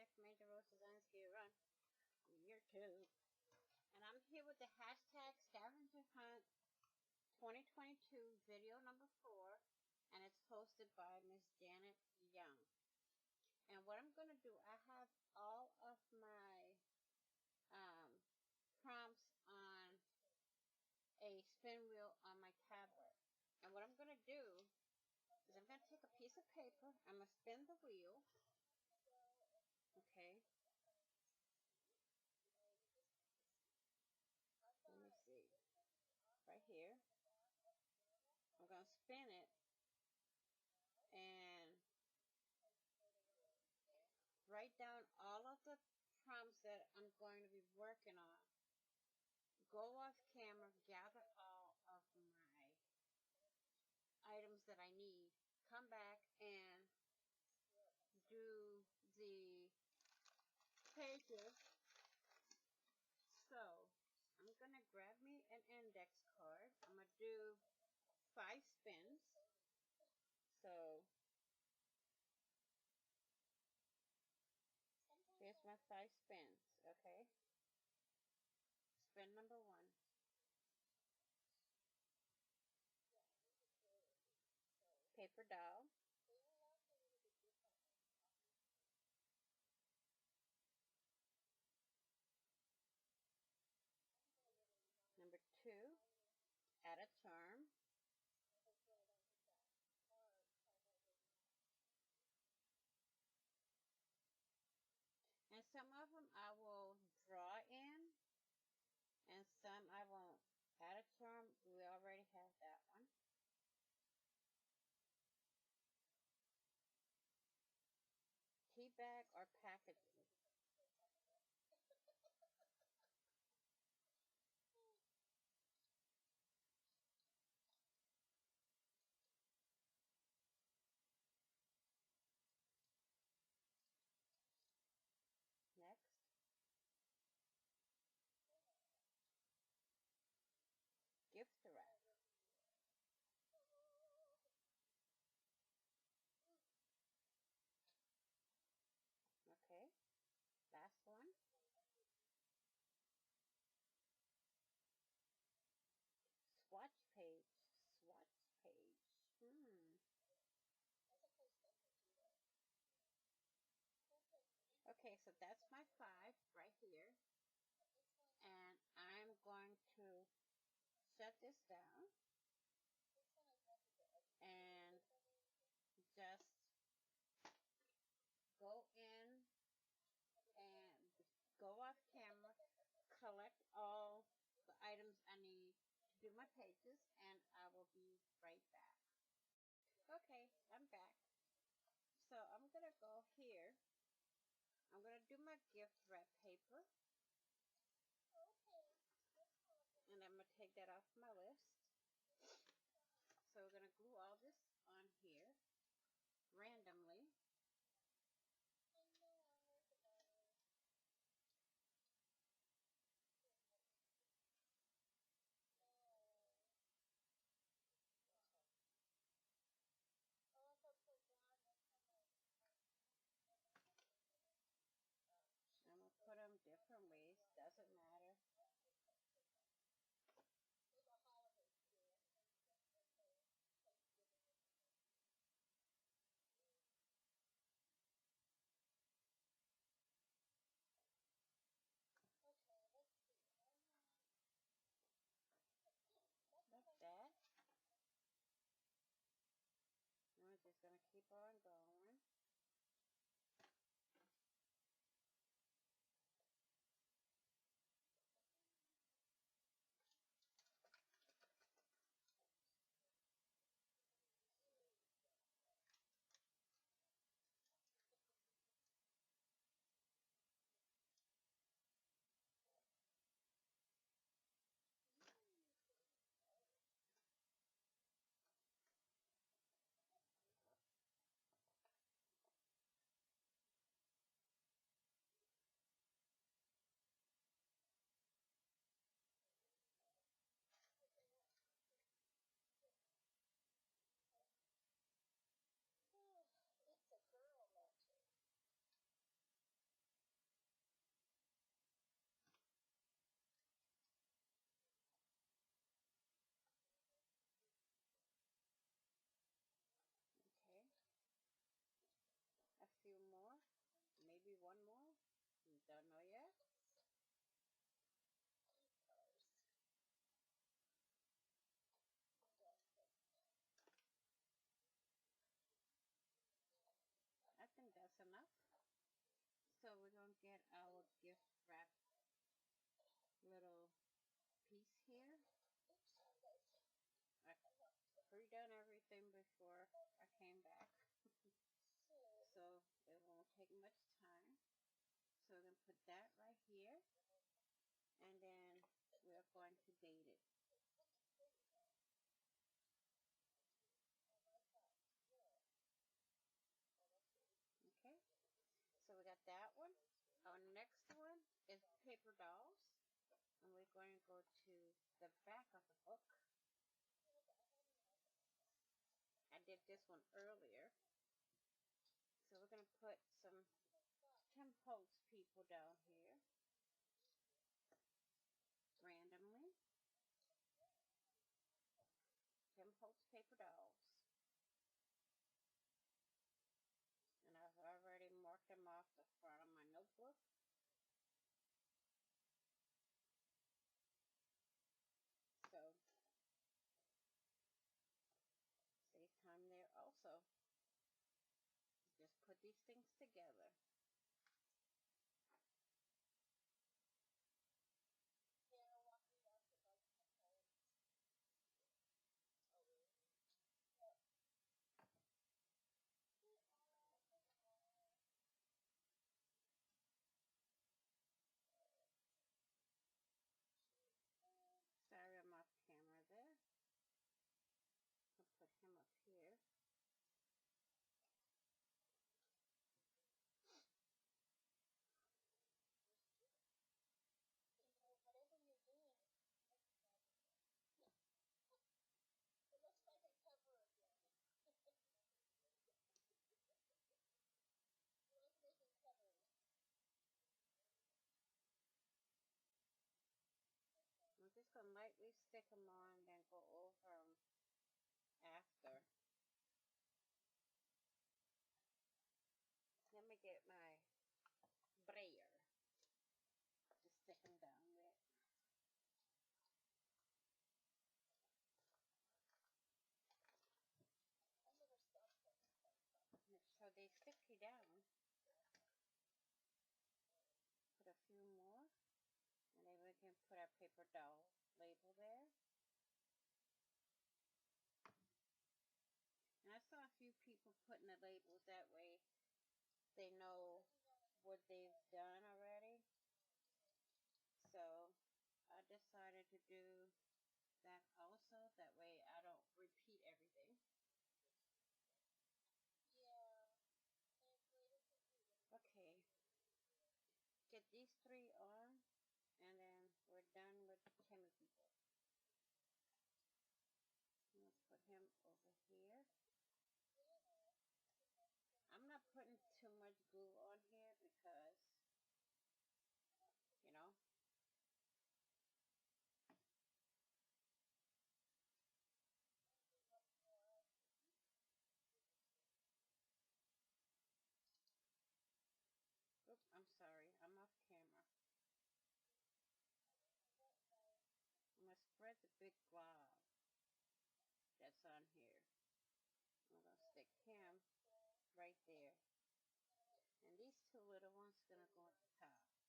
here from Angel Rose Designs here on YouTube. And I'm here with the hashtag Scavenger Hunt 2022 video number 4. And it's hosted by Miss Janet Young. And what I'm going to do, I have all of my prompts on a spin wheel on my tablet. And what I'm going to do is I'm going to take a piece of paper, I'm going to spin the wheel, okay, let me see, right here, I'm going to spin it and write down all of the prompts that I'm going to be working on, go off camera, gather all of my items that I need, come back and do the pages. So I'm going to grab me an index card. I'm going to do 5 spins. So here's my 5 spins, okay? Spin number 1. Paper doll. Number 2, add a charm. And some of them I will draw in, and some I won't. Add a charm, we already have that one. Tea bag or packaging. Next, gift wrap. Okay, last one. Swatch page. Swatch page. Okay, so that's my 5 right here. And I'm going to shut this down and just go in and go off camera, collect all the items I need to do my pages, and I will be right back. Okay, I'm back. So I'm going to go here. I'm going to do my gift wrap paper. And I'm going to take that off my list. So we're going to glue all this on here randomly. I'm going to put them different ways, doesn't matter. Like that. And we're just going to keep on going. Don't know yet. I think that's enough. So we're gonna get our gift wrap little piece here. I pre-done everything before I came back, so it won't take much time. So we're gonna put that right here, and then we're going to date it. Okay, so we got that one. Our next one is paper dolls, and we're going to go to the back of the book. I did this one earlier, so we're going to put some Tim Holtz people down here randomly. Tim Holtz paper dolls. And I've already marked them off the front of my notebook. So, save time there also. Just put these things together. Sorry, I'm off camera there. I'll put him up here. I'm just going to lightly stick them on, then go over them after. Let me get my brayer to stick them down with. So they stick you down. Put a few more, and then we can put our paper doll label there. And I saw a few people putting the labels that way they know what they've done already. So I decided to do that also. That way I don't repeat everything. Okay, get these three on, and then we're done with Timmy people. Let's put him over here. I'm not putting too much glue on here because, you know. Oops, I'm sorry. I'm off camera. I'm going to spread the big glob that's on here. I'm going to stick him right there. And these two little ones are going to go at the top. Okay.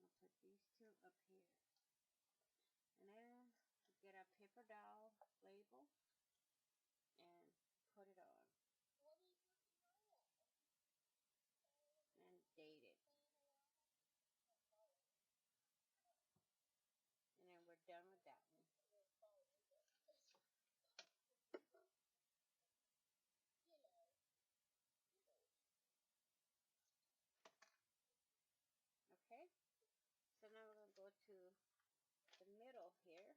I'm going to put these two up here. And then get our paper doll label and put it on. And date it. And then we're done with that one. Okay. So now we're going to go to the middle here.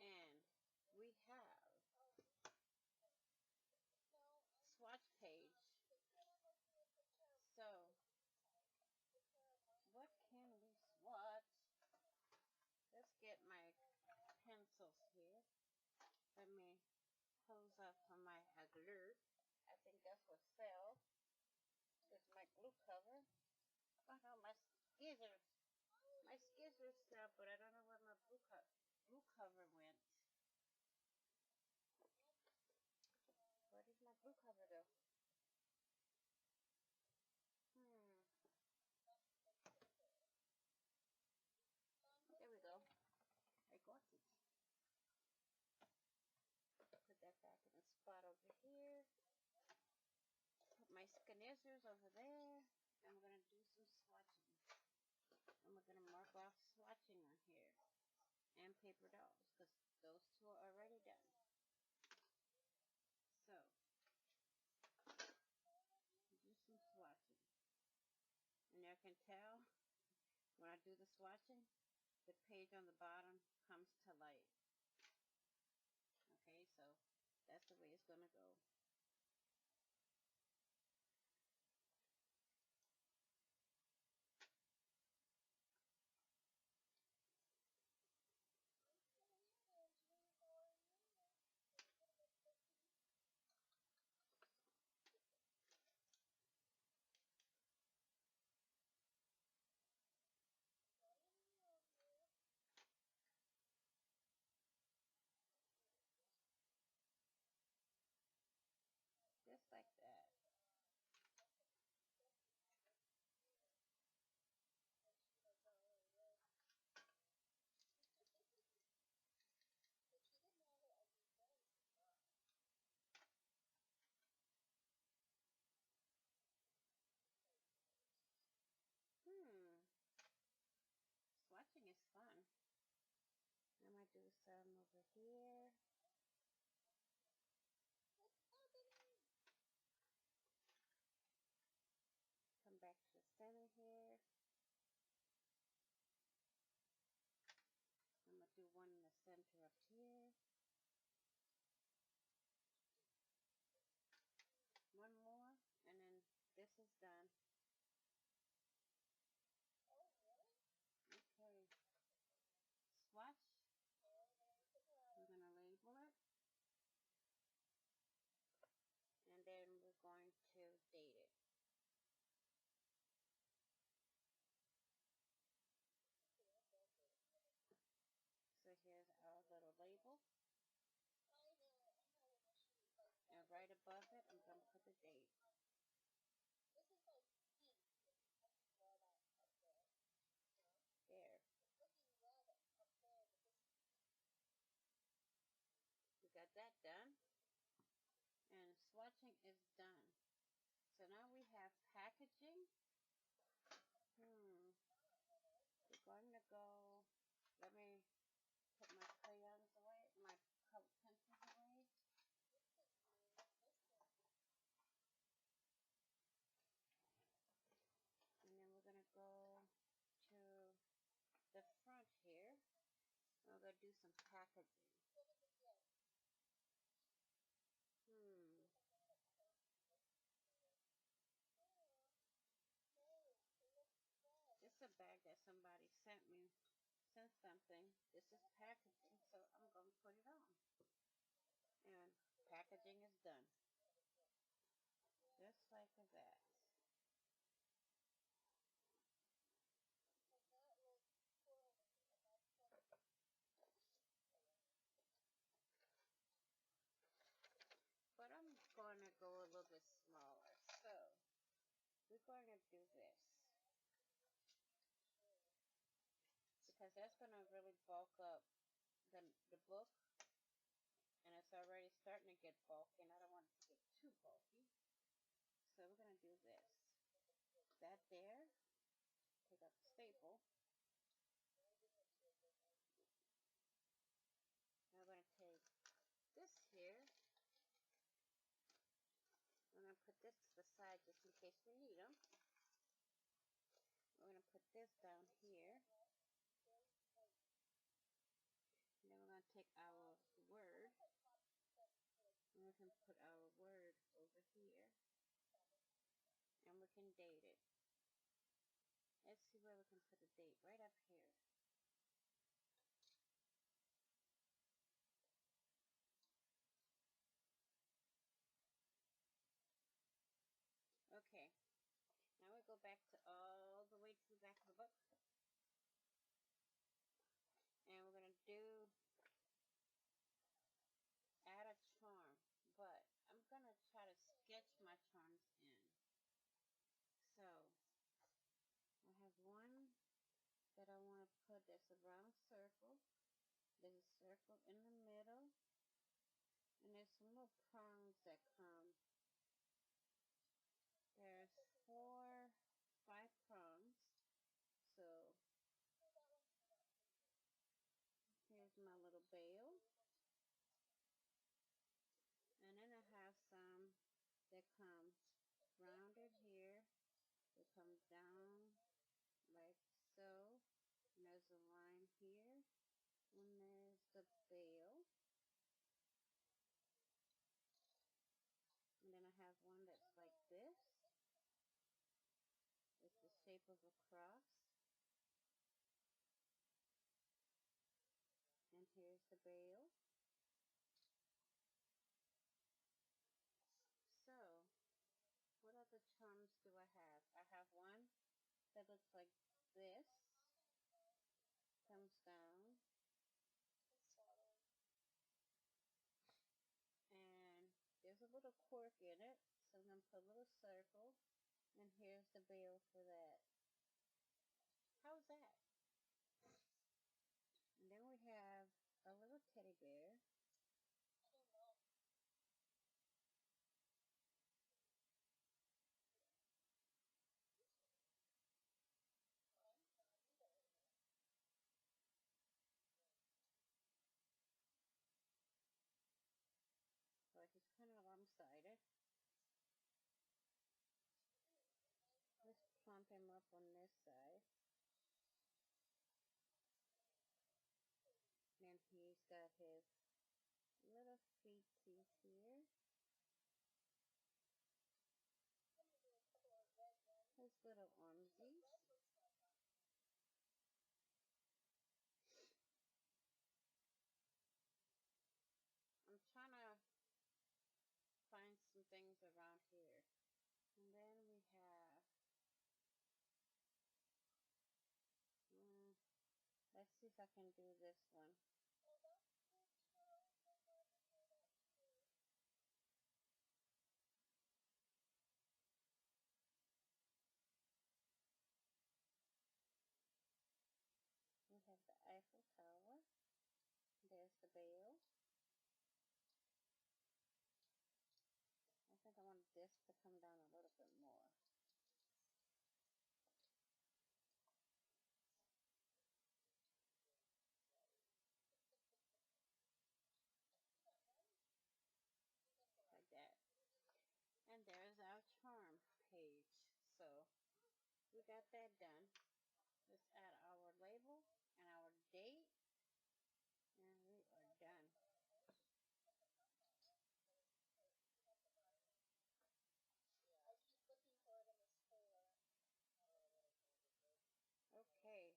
And we have swatch page. So, what can we swatch? Let's get my pencils here. Let me close off from my glue. I think that's what fell. This is my glue cover. Oh no, my scissors. My scissors fell, but I don't know where my glue cover went. Where did my glue cover go? There we go. I got it. Put that back in the spot over here. Put my scissors over there. And we're going to do some swatching. And we're going to mark off swatching on here. And paper dolls, because those two are already done. So, do some swatching. And you can tell when I do the swatching, the page on the bottom comes to light. Okay, so that's the way it's going to go. Just like that. Swatching is fun. I'm going to do some over here. Come back to the center here. I'm going to do one in the center up here. One more, and then this is done. Okay. Swatch. We're going to label it. And then we're going to date it. So here's our little label. And right above it, I'm going to put the date. There. We got that done. And swatching is done. So now we have packaging. We're going to go, let me put my crayons away, my colored pencils away. And then we're going to go to the front here. And we're going to do some packaging. This is a bag that somebody sent something. This is packaging, so I'm going to put it on. And packaging is done. Just like that. But I'm going to go a little bit smaller. So, we're going to do this. Because that's going to really bulk up the book. And it's already starting to get bulky, and I don't want it to get too bulky. So we're going to do this. That there. Take out the staple. Now we're going to take this here. I'm going to put this to the side just in case we need them. We're going to put this down here. And then we're going to take our word. And we can put our word over here. And we can date it. Let's see where we can put the date. Right up here. go back to all the way to the back of the book. And we're going to add a charm. But I'm going to try to sketch my charms in. So, I have one that I want to put that's a round circle. There's a circle in the middle. And there's some little prongs that come. There's 5 prongs. So, here's my little bale. And then I have some that come rounded here. They come down like so. And there's a line here. And there's the bale. And then I have one that's like this. It's the shape of a cross. And here's the bale. So, what other charms do I have? I have one that looks like this. Comes down. And there's a little cork in it. So I'm going to put a little circle. And here's the bale for that. How's that? And then we have a little teddy bear. But he's kind of lopsided. Let's plump him up on this side. And he's got his little feeties here. His little armsies. I'm trying to find some things around here. And then we have, let's see if I can do this one. We have the Eiffel Tower. There's the bale. I think I want this to come down a little bit more. Like that. And there's our charm page. So, we got that done. Let's add our label and our date. And we are done. Okay.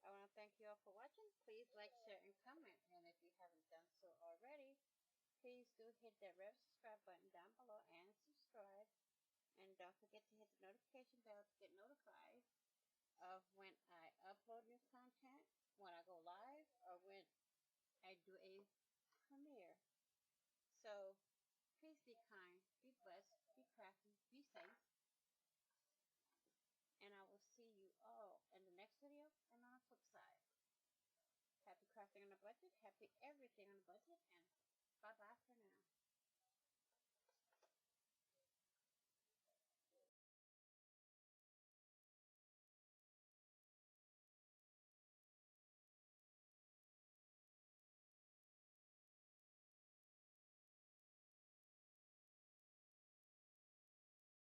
I want to thank you all for watching. Please like, share, and comment. And if you haven't done so already, please do hit that red subscribe button down below and subscribe. And don't forget to hit the notification bell to get notified of when I upload new content, when I go live, or when I do a premiere. So, please be kind, be blessed, be crafty, be safe. And I will see you all in the next video and on the flip side. Happy crafting on a budget, happy everything on a budget, and bye-bye for now.